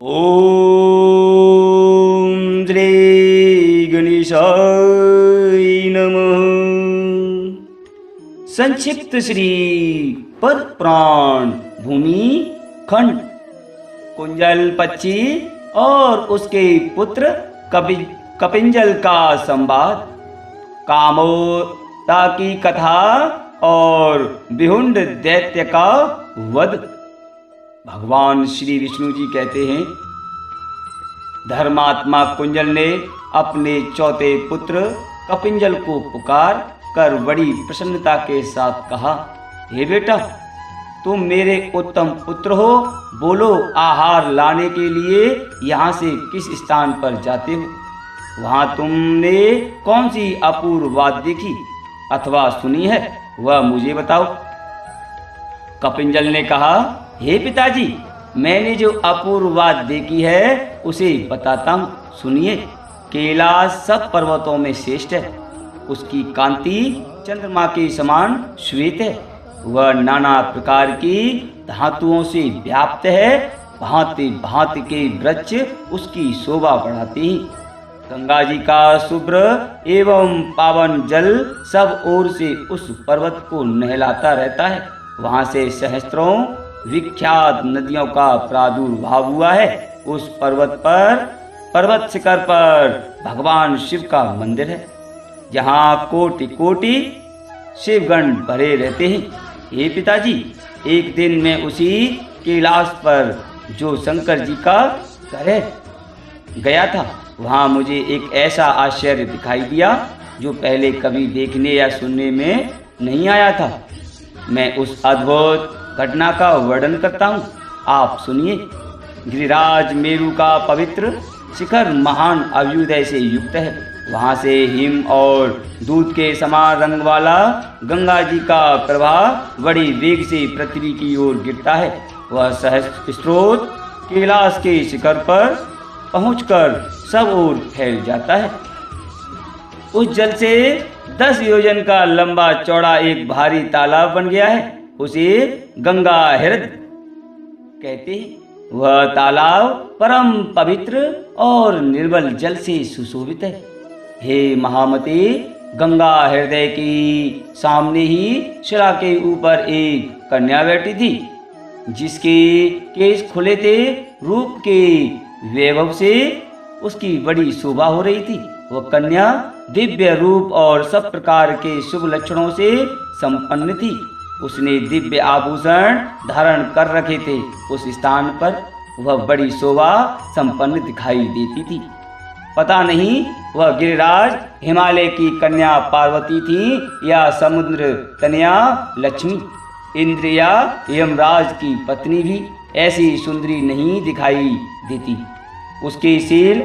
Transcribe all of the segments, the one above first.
ओम श्री गणेशाय नमः। संक्षिप्त श्री पद पुराण भूमि खंड कुंजल पक्षी और उसके पुत्र कपिंजल का संवाद, कामोता की कथा और विहुंड दैत्य का वध। भगवान श्री विष्णु जी कहते हैं, धर्मात्मा कुंजल ने अपने चौथे पुत्र कपिंजल को पुकार कर बड़ी प्रसन्नता के साथ कहा, हे बेटा, तुम मेरे उत्तम पुत्र हो। बोलो, आहार लाने के लिए यहाँ से किस स्थान पर जाते हो? वहाँ तुमने कौन सी अपूर्व बात देखी अथवा सुनी है, वह मुझे बताओ। कपिंजल ने कहा, हे पिताजी, मैंने जो अपूर्व बात देखी है उसे बताता हूँ, सुनिए। कैलाश सब पर्वतों में श्रेष्ठ है। उसकी कांति चंद्रमा के समान श्वेत है। वह नाना प्रकार की धातुओं से व्याप्त है। भांति भांति के वृक्ष उसकी शोभा बढ़ाते हैं। गंगा जी का शुभ्र एवं पावन जल सब ओर से उस पर्वत को नहलाता रहता है। वहाँ से सहस्त्रों विख्यात नदियों का प्रादुर्भाव हुआ है। उस पर्वत शिखर पर भगवान शिव का मंदिर है, जहाँ कोटि कोटि शिवगण भरे रहते हैं। हे पिताजी, एक दिन मैं उसी कैलाश पर जो शंकर जी का घर है गया था। वहाँ मुझे एक ऐसा आश्चर्य दिखाई दिया जो पहले कभी देखने या सुनने में नहीं आया था। मैं उस अद्भुत घटना का वर्णन करता हूँ, आप सुनिए। गिरिराज मेरु का पवित्र शिखर महान अभ्युदय से युक्त है। वहाँ से हिम और दूध के समान रंग वाला गंगा जी का प्रवाह बड़ी वेग से पृथ्वी की ओर गिरता है। वह सहस्त्र स्रोत कैलाश के शिखर पर पहुंचकर सब ओर फैल जाता है। उस जल से 10 योजन का लंबा चौड़ा एक भारी तालाब बन गया है। उसे गंगा हृदय कहते हैं। वह तालाब परम पवित्र और निर्मल जल से सुशोभित है। हे महामते, गंगा हृदय की सामने ही शिला के ऊपर एक कन्या बैठी थी, जिसके केश खुले थे। रूप के वैभव से उसकी बड़ी शोभा हो रही थी। वह कन्या दिव्य रूप और सब प्रकार के शुभ लक्षणों से संपन्न थी। उसने दिव्य आभूषण धारण कर रखे थे। उस स्थान पर वह बड़ी शोभा संपन्न दिखाई देती थी। पता नहीं वह गिरिराज हिमालय की कन्या पार्वती थी या समुद्र तनया लक्ष्मी। इंद्र या यमराज की पत्नी भी ऐसी सुंदरी नहीं दिखाई देती। उसके शील,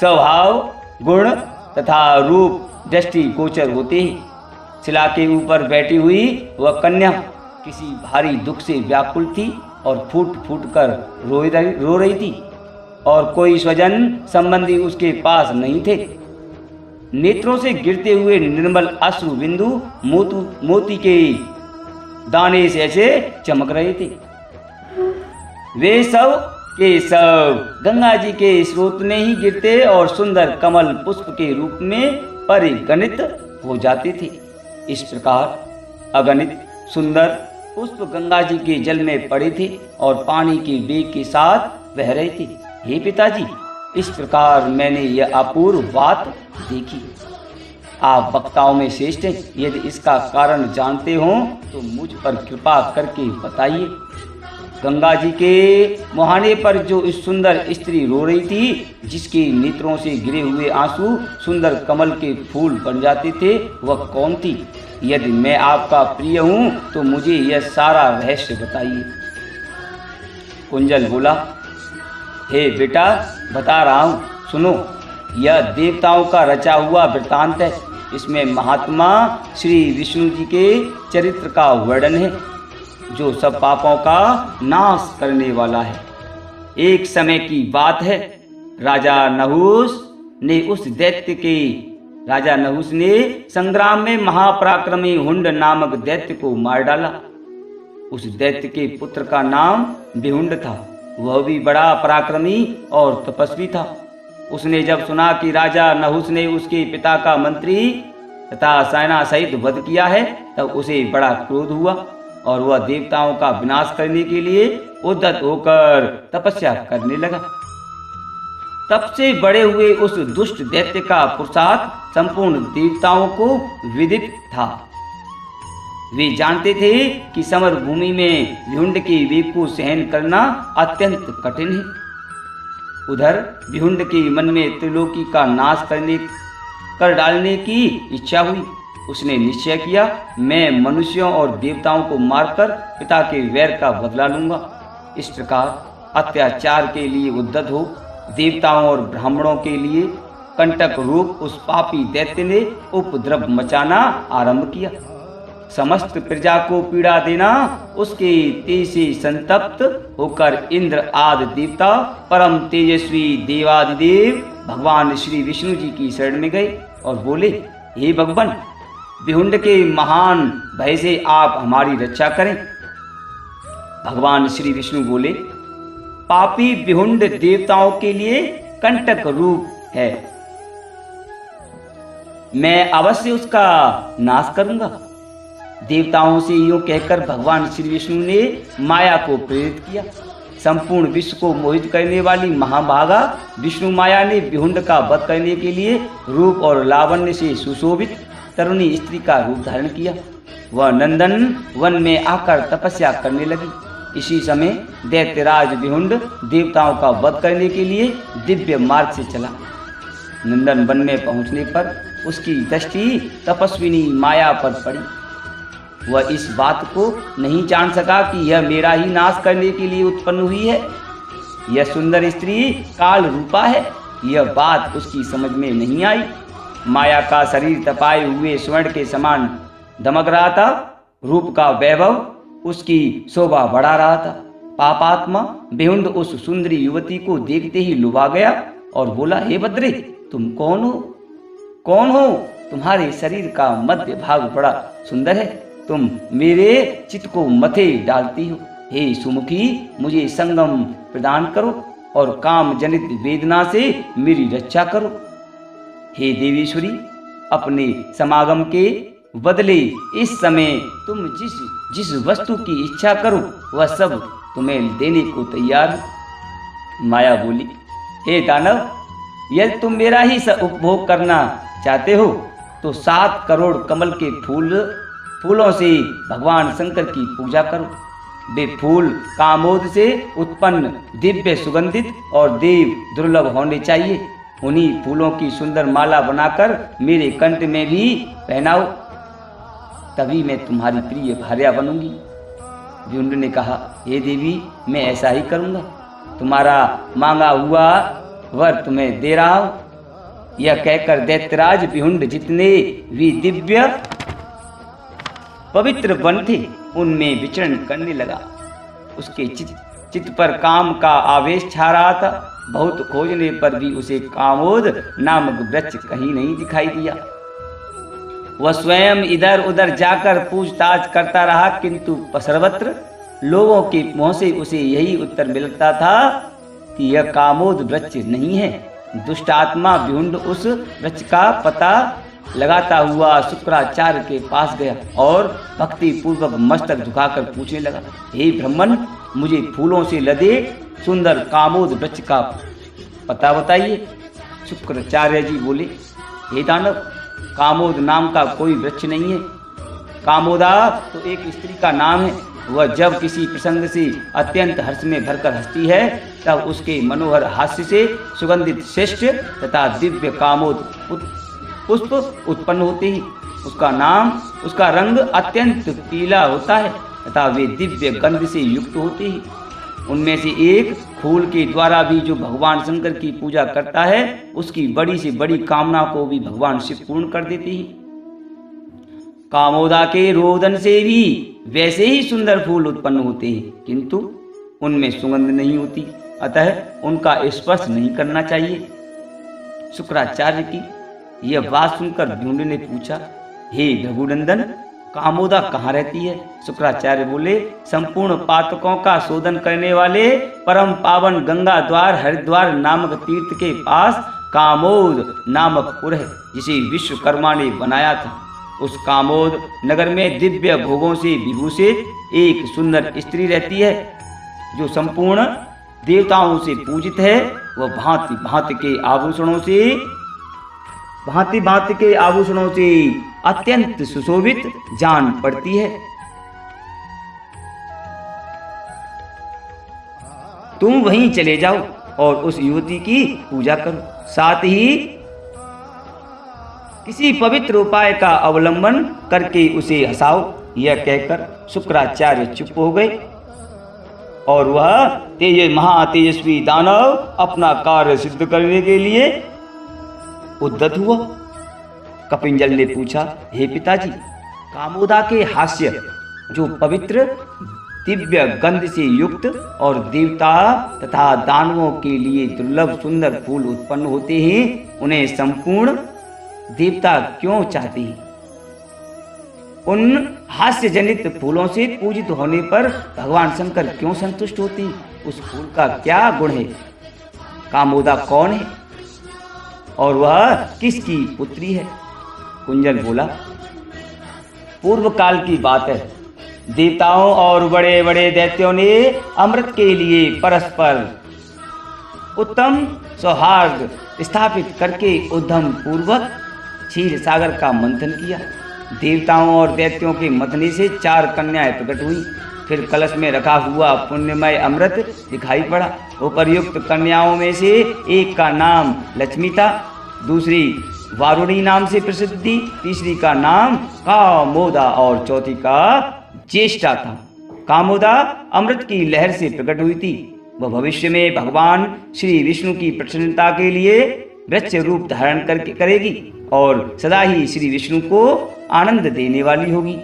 स्वभाव, गुण तथा रूप दृष्टि गोचर होते हैं। शिला के ऊपर बैठी हुई वह कन्या किसी भारी दुख से व्याकुल थी और फूट फूट कर रो रही थी, और कोई स्वजन संबंधी उसके पास नहीं थे। नेत्रों से गिरते हुए निर्मल अश्रु बिंदु मोती के दाने से ऐसे चमक रहे थे। वे सब के सब गंगा जी के स्रोत में ही गिरते और सुंदर कमल पुष्प के रूप में परिगणित हो जाते थे। इस प्रकार अगणित सुंदर पुष्प गंगा जी के जल में पड़े थे और पानी के वेग के साथ बह रहे थे। हे पिताजी, इस प्रकार मैंने यह अपूर्व बात देखी। आप वक्ताओं में श्रेष्ठ हैं। यदि इसका कारण जानते हो तो मुझ पर कृपा करके बताइए। गंगा जी के मुहाने पर जो इस सुंदर स्त्री रो रही थी, जिसके नेत्रों से गिरे हुए आंसू सुंदर कमल के फूल बन जाते थे, वह कौन थी? यदि मैं आपका प्रिय हूँ तो मुझे यह सारा रहस्य बताइए। कुंजल बोला, हे बेटा, बता रहा हूँ, सुनो। यह देवताओं का रचा हुआ वृतांत है। इसमें महात्मा श्री विष्णु जी के चरित्र का वर्णन है, जो सब पापों का नाश करने वाला है। एक समय की बात है, राजा नहुस ने संग्राम में महापराक्रमी हुंड नामक दैत्य को मार डाला। उस दैत्य के पुत्र का नाम विहुंड था। वह भी बड़ा पराक्रमी और तपस्वी था। उसने जब सुना कि राजा नहुस ने उसके पिता का मंत्री तथा सेना सहित वध किया है, तब उसे बड़ा क्रोध हुआ और वह देवताओं का विनाश करने के लिए उद्यत होकर तपस्या करने लगा। तब से बड़े हुए उस दुष्ट दैत्य का पुरुषार्थ संपूर्ण देवताओं को विदित था। वे जानते थे कि समर भूमि में विहुंड के वेग को सहन करना अत्यंत कठिन है। उधर विहुंड के मन में त्रिलोकी का नाश कर डालने की इच्छा हुई। उसने निश्चय किया, मैं मनुष्यों और देवताओं को मारकर पिता के वैर का बदला लूंगा। इस प्रकार अत्याचार के लिए उद्यत हो देवताओं और ब्राह्मणों के लिए कंटक रूप उस पापी दैत्य ने उपद्रव मचाना आरंभ किया। समस्त प्रजा को पीड़ा देना उसके तेज से संतप्त होकर इंद्र आदि देवता परम तेजस्वी देवादिदेव भगवान श्री विष्णु जी की शरण में गए और बोले, हे भगवान, विहुंड के महान भय से आप हमारी रक्षा करें। भगवान श्री विष्णु बोले, पापी विहुंड देवताओं के लिए कंटक रूप है, मैं अवश्य उसका नाश करूंगा। देवताओं से यूं कहकर भगवान श्री विष्णु ने माया को प्रेरित किया। संपूर्ण विश्व को मोहित करने वाली महाभागा विष्णु माया ने विहुंड का वध करने के लिए रूप और लावण्य से सुशोभित तरुणी स्त्री का रूप धारण किया। वह नंदन वन में आकर तपस्या करने लगी। इसी समय दैत्यराज विहुंड देवताओं का वध करने के लिए दिव्य मार्ग से चला। नंदन वन में पहुंचने पर उसकी दृष्टि तपस्विनी माया पर पड़ी। वह इस बात को नहीं जान सका कि यह मेरा ही नाश करने के लिए उत्पन्न हुई है। यह सुंदर स्त्री काल रूपा है, यह बात उसकी समझ में नहीं आई। माया का शरीर तपाए हुए स्वर्ण के समान दमक रहा था। रूप का वैभव उसकी शोभा बढ़ा रहा था। पापात्मा विहुंड उस सुंदरी युवती को देखते ही लुभा गया और बोला, हे बद्रे, तुम कौन हो? कौन हो? तुम्हारे शरीर का मध्य भाग बड़ा सुंदर है, तुम मेरे चित्त को मथे डालती हो। हे सुमुखी, मुझे संगम प्रदान करो और काम जनित वेदना से मेरी रक्षा करो। हे देवीश्वरी, अपने समागम के बदले इस समय तुम जिस वस्तु की इच्छा करो वह सब तुम्हें देने को तैयार हूं। माया बोली, हे दानव, यदि तुम मेरा ही उपभोग करना चाहते हो तो 7 करोड़ कमल के फूलों से भगवान शंकर की पूजा करो। वे फूल कामोद से उत्पन्न दिव्य सुगंधित और देव दुर्लभ होने चाहिए। उन्हीं फूलों की सुंदर माला बनाकर मेरे कंठ में भी पहनाओ, तभी मैं तुम्हारी प्रिय भार्या बनूंगी। विहुंड ने कहा, हे देवी, मैं ऐसा ही करूंगा। तुम्हारा मांगा हुआ वर तुम्हें दे रहा हूं। यह कहकर दैत्यराज विहुंड जितने भी दिव्य पवित्र वन थे उनमें विचरण करने लगा। उसके चित्त पर काम का आवेश छा रहा था। बहुत खोजने पर भी उसे कामोद नामक वृक्ष कहीं नहीं दिखाई दिया। वह स्वयं इधर उधर जाकर पूछताछ करता रहा, किंतु सर्वत्र लोगों के मुंह से उसे यही उत्तर मिलता था कि यह कामोद वृक्ष नहीं है। दुष्ट आत्मा विहुंड उस वृक्ष का पता लगाता हुआ शुक्राचार्य के पास गया और भक्ति पूर्वक मस्तक झुकाकर पूछने लगा, हे ब्राह्मण, मुझे फूलों से लदे सुंदर कामोद वृक्ष का पता बताइए। शुक्राचार्य जी बोले, हे दानव, कामोद नाम का कोई वृक्ष नहीं है। कामोदा तो एक स्त्री का नाम है। वह जब किसी प्रसंग से अत्यंत हर्ष में भरकर हंसती है तब उसके मनोहर हास्य से सुगंधित श्रेष्ठ तथा दिव्य कामोद पुष्प उत्पन्न होते ही उसका रंग अत्यंत पीला होता है तथा वे दिव्य गंध से युक्त होते ही। उनमें से एक फूल के द्वारा भी जो भगवान शंकर की पूजा करता है उसकी बड़ी से बड़ी कामना को भी भगवान शिव पूर्ण कर देते ही। कामोदा के रोदन से भी वैसे ही सुंदर फूल उत्पन्न होते हैं, किंतु उनमें सुगंध नहीं होती, अतः उनका स्पर्श नहीं करना चाहिए। शुक्राचार्य की यह बात सुनकर विहुंड ने पूछा, हे भृगुनंदन, कामोदा कहाँ रहती है? शुक्राचार्य बोले, संपूर्ण पातकों का शोधन करने वाले परम पावन गंगा द्वार हरिद्वार नामक तीर्थ के पास कामोद नामक पुर है, जिसे विश्वकर्मा ने बनाया था। उस कामोद नगर में दिव्य भोगों से विभूषित एक सुंदर स्त्री रहती है, जो संपूर्ण देवताओं से पूजित है। वह भांति भांति के आभूषणों से अत्यंत सुशोभित जान पड़ती है। तुम वहीं चले जाओ और उस युवती की पूजा करो, साथ ही किसी पवित्र उपाय का अवलंबन करके उसे हंसाओ। यह कहकर शुक्राचार्य चुप हो गए और वह महातेजस्वी दानव अपना कार्य सिद्ध करने के लिए उद्यत हुआ। कपिंजल ने पूछा, हे पिताजी, कामोदा के हास्य जो पवित्र दिव्य गंध से युक्त और देवता तथा दानवों के लिए दुर्लभ सुंदर फूल उत्पन्न होते हैं, उन्हें संपूर्ण देवता क्यों चाहते हैं? उन हास्य जनित फूलों से पूजित होने पर भगवान शंकर क्यों संतुष्ट होते हैं? उस फूल का क्या गुण है? कामोदा कौन है और वह किसकी पुत्री है? कुंजल बोला, पूर्व काल की बात है। देवताओं और बड़े बड़े दैत्यों ने अमृत के लिए परस्पर उत्तम सौहार्द स्थापित करके उद्यम पूर्वक क्षीर सागर का मंथन किया। देवताओं और दैत्यों के मंथने से 4 कन्याएं प्रकट हुई। फिर कलश में रखा हुआ पुण्यमय अमृत दिखाई पड़ा। उपर्युक्त कन्याओं में से एक का नाम लक्ष्मी था, दूसरी वारुणी नाम से प्रसिद्ध थी, तीसरी का नाम कामोदा और चौथी का ज्येष्ठा था। कामोदा अमृत की लहर से प्रकट हुई थी। वह भविष्य में भगवान श्री विष्णु की प्रसन्नता के लिए वृक्ष रूप धारण करके करेगी और सदा ही श्री विष्णु को आनंद देने वाली होगी।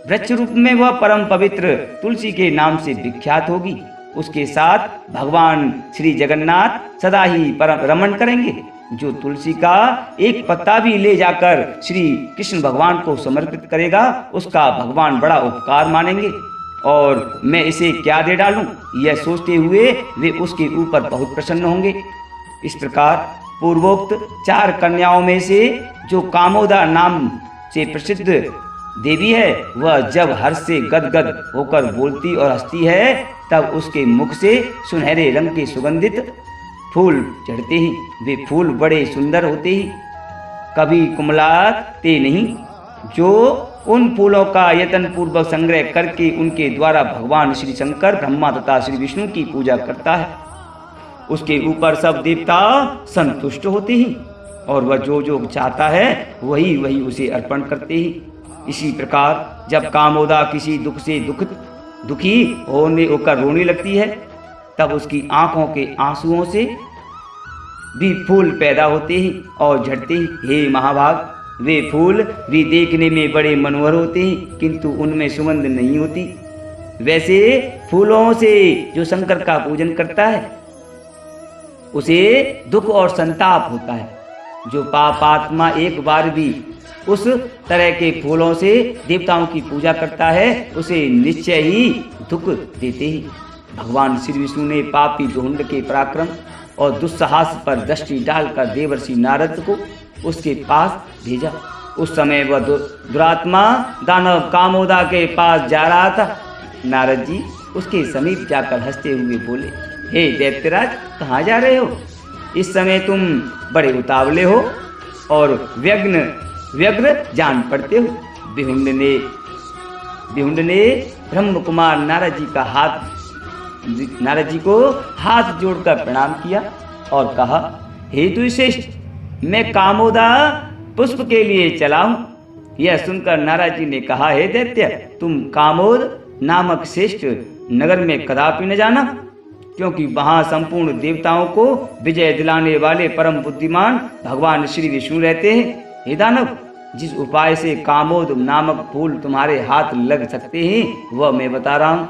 वृक्ष रूप में वह परम पवित्र तुलसी के नाम से विख्यात होगी। उसके साथ भगवान श्री जगन्नाथ सदा ही परम रमण करेंगे। जो तुलसी का एक पत्ता भी ले जाकर श्री कृष्ण भगवान को समर्पित करेगा, उसका भगवान बड़ा उपकार मानेंगे और मैं इसे क्या दे डालूं, यह सोचते हुए वे उसके ऊपर बहुत प्रसन्न होंगे। इस प्रकार पूर्वोक्त 4 कन्याओं में से जो कामोदा नाम से प्रसिद्ध देवी है, वह जब हर्ष से गदगद होकर बोलती और हंसती है, तब उसके मुख से सुनहरे रंग के सुगंधित फूल चढ़ते हैं। वे फूल बड़े सुंदर होते हैं, कभी कुमलाते नहीं। जो उन फूलों का यत्न पूर्वक संग्रह करके उनके द्वारा भगवान श्री शंकर ब्रह्मा तथा श्री विष्णु की पूजा करता है, उसके ऊपर सब देवता संतुष्ट होते हैं और वह जो जो चाहता है वही वही उसे अर्पण करते हैं। इसी प्रकार जब कामोदा किसी दुख से दुखी होकर रोने लगती है, तब उसकी आंखों के आंसुओं से भी फूल पैदा होते हैं और झड़ते हैं। हे महाभाग, वे फूल भी देखने में बड़े मनोहर होते हैं, किंतु उनमें सुगंध नहीं होती। वैसे फूलों से जो शंकर का पूजन करता है, उसे दुख और संताप होता है। जो पापात्मा एक बार भी उस तरह के फूलों से देवताओं की पूजा करता है, उसे निश्चय ही दुख देते हैं। भगवान श्री विष्णु ने पापी झुंड के पराक्रम और दुस्साहस पर दृष्टि डालकर देवर्षि नारद को उसके पास भेजा। उस समय वह दुरात्मा दानव कामोदा के पास जा रहा था। नारद जी उसके समीप जाकर हंसते हुए बोले, हे दैत्यराज, कहाँ जा रहे हो? इस समय तुम बड़े उतावले हो और व्यग्र जान पड़ते हो। विहुंड ने ब्रह्म कुमार नारद जी को हाथ जोड़कर प्रणाम किया और कहा, हे द्विश्रेष्ठ, मैं कामोदा पुष्प के लिए चला हूँ। यह सुनकर नारद जी ने कहा, हे दैत्य, तुम कामोद नामक श्रेष्ठ नगर में कदापि न जाना, क्योंकि वहां संपूर्ण देवताओं को विजय दिलाने वाले परम बुद्धिमान भगवान श्री विष्णु रहते हैं। हे दानव, जिस उपाय से कामोद नामक फूल तुम्हारे हाथ लग सकते हैं, वह मैं बता रहा हूँ।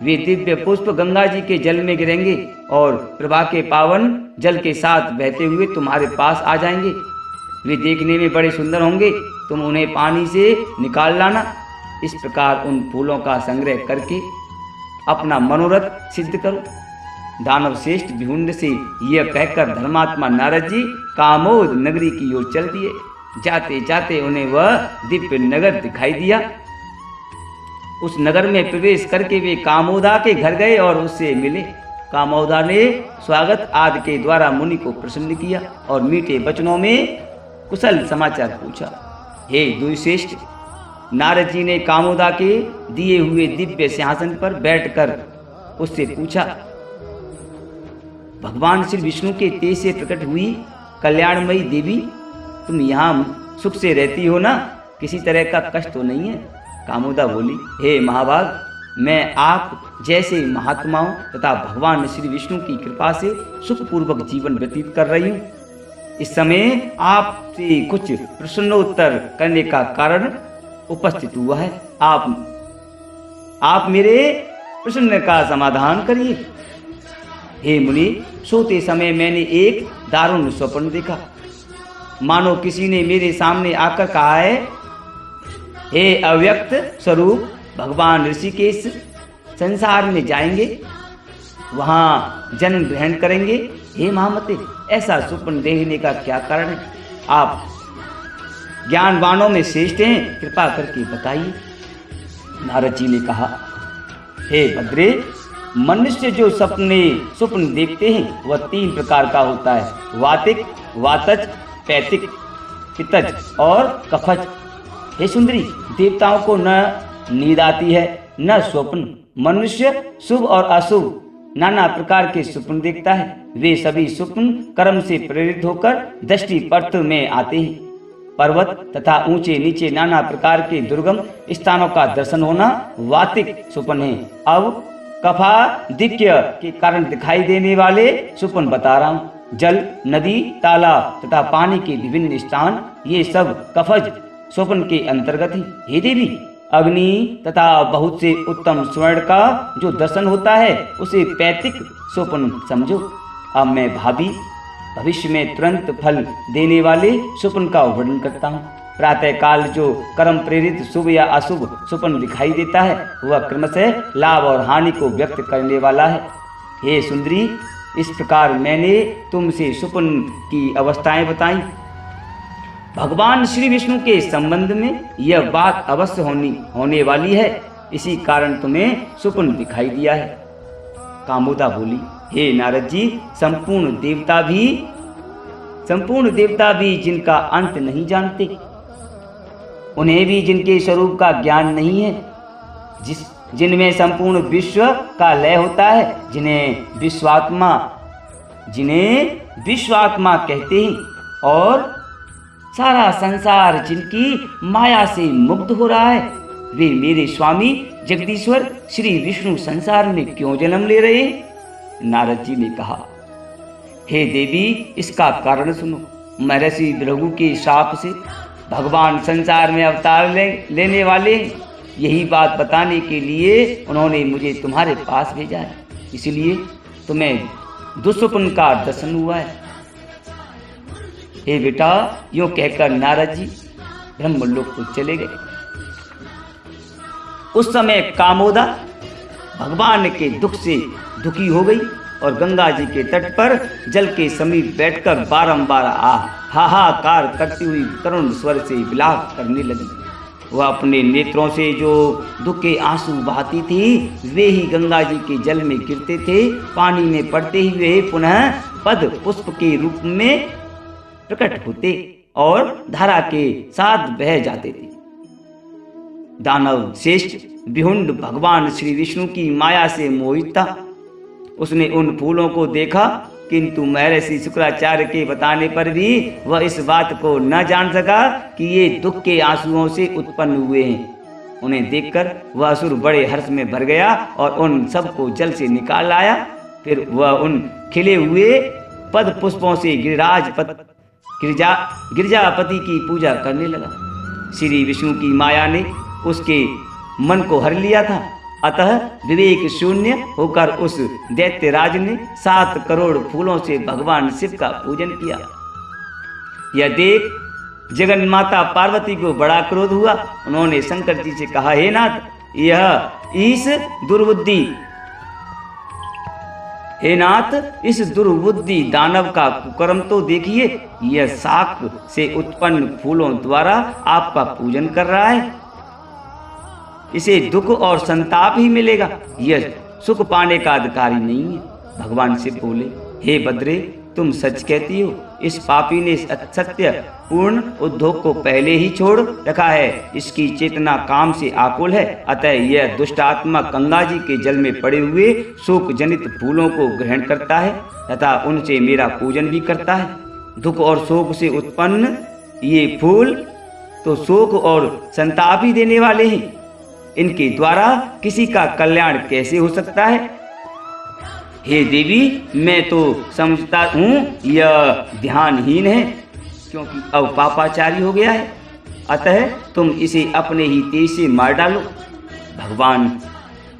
वे दिव्य पुष्प गंगा जी के जल में गिरेंगे और प्रभा के पावन जल के साथ बहते हुए तुम्हारे पास आ जाएंगे। वे देखने में बड़े सुंदर होंगे, तुम उन्हें पानी से निकाल लाना। इस प्रकार उन फूलों का संग्रह करके अपना मनोरथ सिद्ध करो। दानव श्रेष्ठ भिहुंड से यह कहकर धर्मात्मा नारद जी कामोद नगरी की ओर चल दिए। जाते जाते उन्हें वह दिव्य नगर दिखाई दिया। उस नगर में प्रवेश करके वे कामोदा के घर गए और उससे मिले। कामोदा ने स्वागत आदि के द्वारा मुनि को प्रसन्न किया और मीठे वचनों में कुशल समाचार पूछा। हे द्विश्रेष्ठ, नारद जी ने कामोदा के दिए हुए दिव्य सिंहासन पर बैठकर उससे पूछा, भगवान श्री विष्णु के तेज से प्रकट हुई कल्याणमयी देवी, तुम यहाँ सुख से रहती हो ना? किसी तरह का कष्ट तो नहीं है? कामोदा बोली, हे महाभाग, मैं आप जैसे महात्माओं तथा भगवान श्री विष्णु की कृपा से सुखपूर्वक जीवन व्यतीत कर रही हूँ। इस समय आपसे कुछ प्रश्नोत्तर करने का कारण उपस्थित हुआ है। आप मेरे प्रश्न का समाधान करिए। हे मुनि, सोते समय मैंने एक दारुण स्वप्न देखा। मानो किसी ने मेरे सामने आकर कहा है, हे अव्यक्त स्वरूप भगवान ऋषिकेश संसार में जाएंगे, वहां जन्म ग्रहण करेंगे। हे महामते, ऐसा स्वप्न देखने का क्या कारण है? आप ज्ञानवानों में श्रेष्ठ हैं, कृपा करके बताइए। नारद जी ने कहा, हे भद्रे, मनुष्य जो स्वप्न देखते हैं वह 3 प्रकार का होता है, वातिक, वातज, पैतिक, पितज और कफज। हे सुंदरी, देवताओं को न नींद आती है न स्वप्न। मनुष्य शुभ और अशुभ नाना प्रकार के स्वप्न देखता है। वे सभी स्वप्न कर्म से प्रेरित होकर दृष्टि पर्थ में आते हैं। पर्वत तथा ऊंचे नीचे नाना प्रकार के दुर्गम स्थानों का दर्शन होना वातिक स्वप्न है। अब कफाधिक्य के कारण दिखाई देने वाले स्वप्न बता रहा हूँ। जल, नदी, तालाब तथा पानी के विभिन्न स्थान, ये सब कफज स्वप्न के अंतर्गत है। हे देवी, अग्नि तथा बहुत से उत्तम स्वर्ण का जो दर्शन होता है उसे पैतिक स्वप्न समझो। अब मैं भावी भविष्य में तुरंत फल देने वाले स्वप्न का वर्णन करता हूँ। प्रातः काल जो कर्म प्रेरित शुभ या अशुभ स्वप्न दिखाई देता है वह क्रमशः लाभ और हानि को व्यक्त करने वाला है। हे सुंदरी, इस प्रकार मैंने तुमसे स्वप्न की अवस्थाएं बताई। भगवान श्री विष्णु के संबंध में यह बात अवश्य होने वाली है, इसी कारण तुम्हें स्वप्न दिखाई दिया है। कामोदा बोली, हे नारद जी, संपूर्ण देवता भी जिनका अंत नहीं जानते, उन्हें भी जिनके स्वरूप का ज्ञान नहीं है, जिनमें संपूर्ण विश्व का लय होता है, जिन्हें विश्वात्मा कहते हैं, और सारा संसार जिनकी माया से मुक्त हो रहा है, वे मेरे स्वामी जगदीश्वर श्री विष्णु संसार में क्यों जन्म ले रहे हैं? नारद जी ने कहा, हे देवी, इसका कारण सुनो। महर्षि भृगु के शाप से भगवान संसार में अवतार लेने वाले, यही बात बताने के लिए उन्होंने मुझे तुम्हारे पास भेजा है। इसलिए तुम्हें दुस्वप्न का दर्शन हुआ है। हे बेटा, यूं कहकर नारद जी ब्रह्मलोक को चले गए। उस समय कामोदा भगवान के दुख से दुखी हो गई और गंगा जी के तट पर जल के समीप बैठकर बारंबार हाहाकार करती हुई करुण स्वर से विलाप करने लगी। वह अपने नेत्रों से जो दुख के आंसू बहाती थी, वे ही गंगा जी के जल में गिरते थे। पानी में पड़ते ही वे पुनः पद पुष्प के रूप में प्रकट होते और धारा के साथ बह जाते थे। दानव श्रेष्ठ भिहुंड भगवान श्री विष्णु की माया से मोहित था। उसने उन फूलों को देखा, किंतु महर्षि शुक्राचार्य के बताने पर भी वह इस बात को न जान सका कि ये दुख के आंसुओं से उत्पन्न हुए हैं। उन्हें देखकर वह असुर बड़े हर्ष में भर गया और उन सबको जल से निकाल लाया। फिर वह उन खिले हुए पद पुष्पों से गिरजापति की पूजा करने लगा। श्री विष्णु की माया ने उसके मन को हर लिया था, अतः विवेक शून्य होकर उस दैत्यराज ने 7 करोड़ फूलों से भगवान शिव का पूजन किया। यह देख जगन माता पार्वती को बड़ा क्रोध हुआ। उन्होंने शंकर जी से कहा, हे नाथ, इस दुर्बुद्धि दानव का कुकर्म तो देखिए। यह शाक से उत्पन्न फूलों द्वारा आपका पूजन कर रहा है। इसे दुख और संताप ही मिलेगा, यह सुख पाने का अधिकारी नहीं है। भगवान शिव बोले, हे बद्रे, तुम सच कहती हो। इस पापी ने सत्य पूर्ण उद्योग को पहले ही छोड़ रखा है। इसकी चेतना काम से आकुल है, अतः यह दुष्ट आत्मा गंगा जी के जल में पड़े हुए शोक जनित फूलों को ग्रहण करता है तथा उनसे मेरा पूजन भी करता है। दुख और शोक से उत्पन्न ये फूल तो शोक और संताप ही देने वाले हैं। इनके द्वारा किसी का कल्याण कैसे हो सकता है? हे देवी, मैं तो समझता हूँ यह ध्यानहीन है, क्योंकि अब पापाचारी हो गया है। अतः तुम इसे अपने ही तेज से मार डालो। भगवान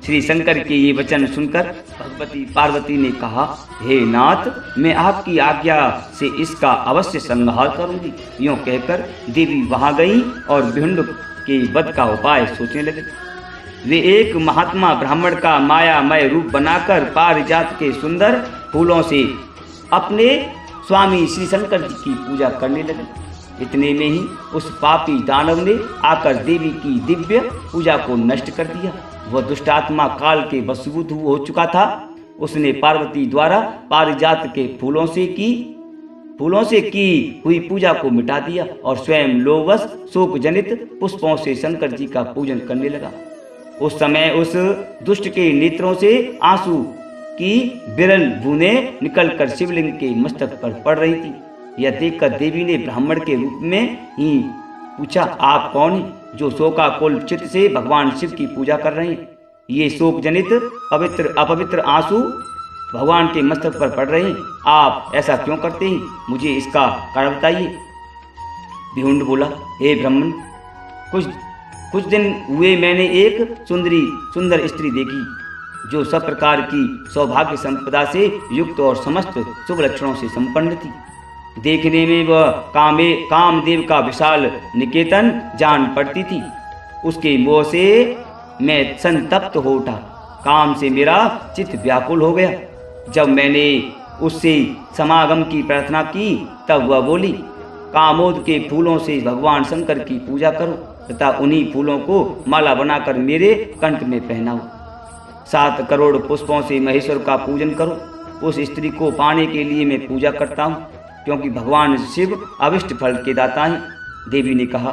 श्री शंकर के ये वचन सुनकर भगवती पार्वती ने कहा, हे नाथ, मैं आपकी आज्ञा से इसका अवश्य संहार करूंगी। यूँ कहकर देवी वहां गई और भिंड के वध का उपाय सोचने लगे। वे एक महात्मा ब्राह्मण का मायामय रूप बनाकर पारिजात के सुंदर फूलों से अपने स्वामी श्री शंकर जी की पूजा करने लगे। इतने में ही उस पापी दानव ने आकर देवी की दिव्य पूजा को नष्ट कर दिया। वह दुष्ट आत्मा काल के वशीभूत हो चुका था। उसने पार्वती द्वारा पारिजात के फूलों से की हुई पूजा को मिटा दिया और स्वयं लोभवश शोक जनित पुष्पों से शंकर जी का पूजन करने लगा। उस समय उस दुष्ट के नेत्रों से आंसू की विरल बूंदें निकलकर शिवलिंग के मस्तक पर पड़ रही थी। यह देखकर देवी ने ब्राह्मण के रूप में ही पूछा, आप कौन हैं जो शोकाकुल चित्त से भगवान शिव की पूजा कर रहे हैं? ये शोक जनित अपवित्र आंसू भगवान के मस्तक पर पड़ रहे हैं। आप ऐसा क्यों करते हैं? मुझे इसका कारण बताइए। भिहुंड बोला, हे ब्राह्मण, कुछ दिन हुए मैंने एक सुंदर स्त्री देखी, जो सब प्रकार की सौभाग्य संपदा से युक्त और समस्त शुभ लक्षणों से संपन्न थी। देखने में वह कामदेव का विशाल निकेतन जान पड़ती थी। उसके मोह से मैं संतप्त हो उठा। काम से मेरा चित्त व्याकुल हो गया। जब मैंने उससे समागम की प्रार्थना की, तब वह बोली, कामोद के फूलों से भगवान शंकर की पूजा करो तथा उन्हीं फूलों को माला बनाकर मेरे कंठ में पहनाओ। 7 करोड़ पुष्पों से महेश्वर का पूजन करो। उस स्त्री को पाने के लिए मैं पूजा करता हूँ, क्योंकि भगवान शिव अभिष्ट फल के दाता हैं। देवी ने कहा,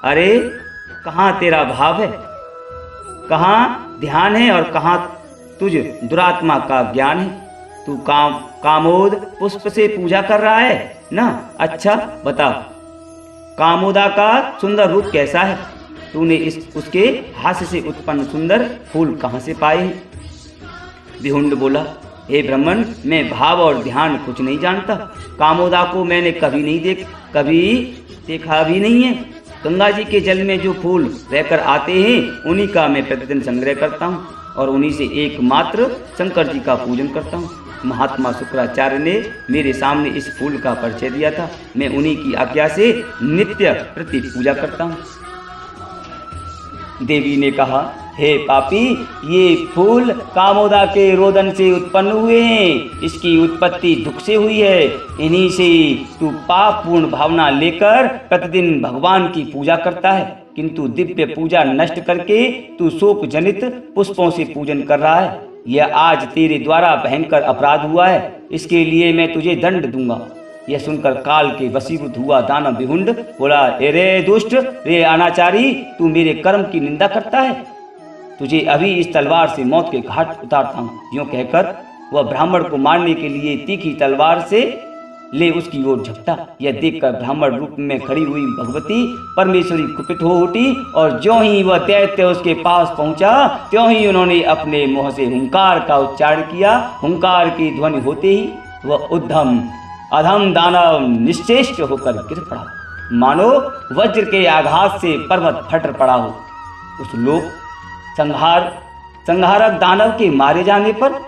अरे कहाँ तेरा भाव है, कहाँ ध्यान है और कहाँ तुझ दुरात्मा का ज्ञान है? तू कामोद पुष्प से पूजा कर रहा है ना? अच्छा बता, कामोदा का सुंदर रूप कैसा है? तूने उसके हास्य से उत्पन्न सुंदर फूल कहाँ से पाए हैं? भिहुंड बोला, हे ब्राह्मण, मैं भाव और ध्यान कुछ नहीं जानता। कामोदा को मैंने कभी देखा भी नहीं है। गंगा जी के जल में जो फूल रहकर आते हैं, उन्हीं का मैं प्रतिदिन संग्रह करता हूँ और उन्हीं से एकमात्र शंकर जी का पूजन करता हूँ। महात्मा शुक्राचार्य ने मेरे सामने इस फूल का परिचय दिया था। मैं उन्हीं की आज्ञा से नित्य प्रति पूजा करता हूँ। देवी ने कहा, हे पापी, ये फूल कामोदा के रोदन से उत्पन्न हुए हैं। इसकी उत्पत्ति दुख से हुई है। इन्हीं से तू पाप पूर्ण भावना लेकर प्रतिदिन भगवान की पूजा करता है, किंतु दिव्य पूजा नष्ट करके तू शोक जनित पुष्पों से पूजन कर रहा है। यह आज तेरे द्वारा भयंकर अपराध हुआ है। इसके लिए मैं तुझे दंड दूंगा। यह सुनकर काल के वशीभूत हुआ दानव भिहुंड बोला, रे दुष्ट, रे अनाचारी, तू मेरे कर्म की निंदा करता है। तुझे अभी इस तलवार से मौत के घाट उतारता हूँ। यूँ कहकर वह ब्राह्मण को मारने के लिए तीखी तलवार से ले उसकी ओर झपटा। यह देखकर ब्राह्मण रूप में खड़ी हुई भगवती परमेश्वरी कुपित हो उठी और ज्यों ही वह दैत्य उसके पास पहुंचा, त्यों ही उन्होंने अपने मुंह से हुंकार का उच्चारण किया। हुंकार की ध्वनि होते ही वह अधम दानव निश्चेष्ट होकर गिर पड़ा, मानो वज्र के आघात से पर्वत फट पड़ा हो। उस लोक संहारक दानव के मारे जाने पर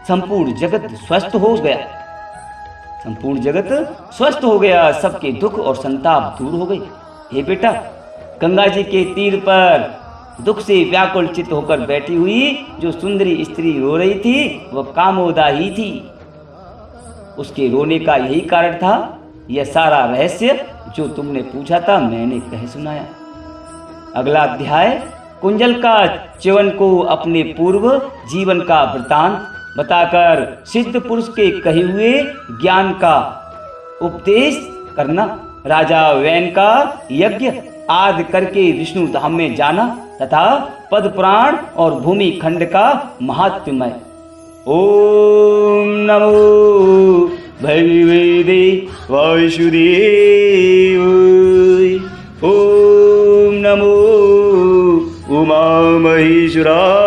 संपूर्ण जगत स्वस्थ हो गया। संपूर्ण जगत स्वस्थ हो गया, सबके दुख और संताप दूर हो गए। हे बेटा, गंगा जी के तीर पर दुख से व्याकुल चित्त होकर बैठी हुई जो सुंदरी स्त्री रो रही थी, वह कामोदा ही थी। उसके रोने का यही कारण था। यह सारा रहस्य जो तुमने पूछा था मैंने कह सुनाया। अगला अध्याय कुंजल का च्यवन को अपने पूर्व जीवन का वृतांत बताकर सिद्ध पुरुष के कहे हुए ज्ञान का उपदेश करना। राजा वैन का यज्ञ आदि करके विष्णु धाम में जाना तथा पद पुराण और भूमि खंड का महात्म्य। ओम नमो भगवते वासुदेवाय। ओम नमो उमा महेश्वराय।